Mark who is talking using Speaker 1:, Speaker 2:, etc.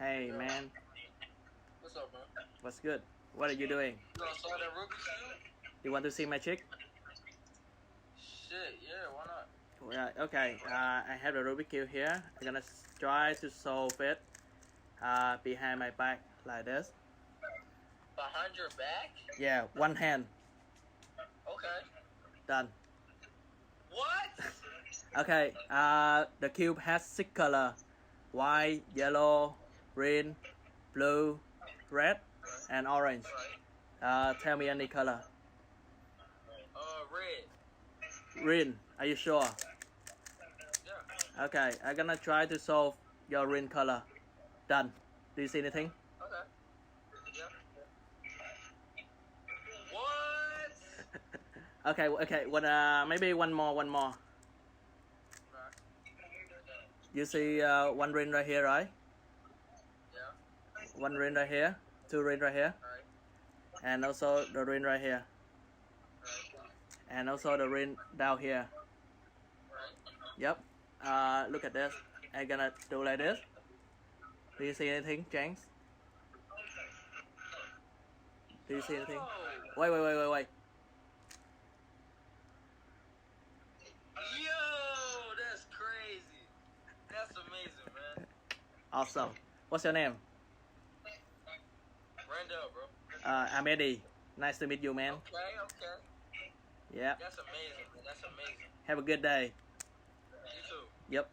Speaker 1: Hey man,
Speaker 2: What's up, man?
Speaker 1: what's good? What are you doing?
Speaker 2: You gonna start that Rubik shit?
Speaker 1: You want to see my chick?
Speaker 2: Shit, yeah, why not?
Speaker 1: Okay, I have a Rubik cube here. I'm gonna try to solve it behind my back like this.
Speaker 2: Behind your back?
Speaker 1: Yeah, one hand.
Speaker 2: Okay.
Speaker 1: Done.
Speaker 2: What?
Speaker 1: Okay, the cube has 6 colors: white, yellow, green, blue, red, and orange. Tell me any color.
Speaker 2: Red.
Speaker 1: Green, are you sure?
Speaker 2: Yeah.
Speaker 1: Okay, I'm gonna try to solve your green color. Done. Do you see anything?
Speaker 2: Okay. Yeah. What?
Speaker 1: Okay. Maybe one more.
Speaker 2: Right.
Speaker 1: You see one ring right here, right?
Speaker 2: Yeah.
Speaker 1: One ring right here, 2 rings right here,
Speaker 2: Right.
Speaker 1: and also the ring right here,
Speaker 2: Right.
Speaker 1: and also the ring down here.
Speaker 2: Right.
Speaker 1: Yep. Look at this. I'm gonna do like this. Do you see anything, James? Do you see anything?
Speaker 2: Whoa.
Speaker 1: Wait.
Speaker 2: Yo, that's crazy. That's amazing, man.
Speaker 1: Awesome. What's your name?
Speaker 2: Randall, bro.
Speaker 1: I'm Eddie. Nice to meet you, man.
Speaker 2: Okay.
Speaker 1: Yeah.
Speaker 2: That's amazing, man. That's amazing.
Speaker 1: Have a good day.
Speaker 2: You too.
Speaker 1: Yep.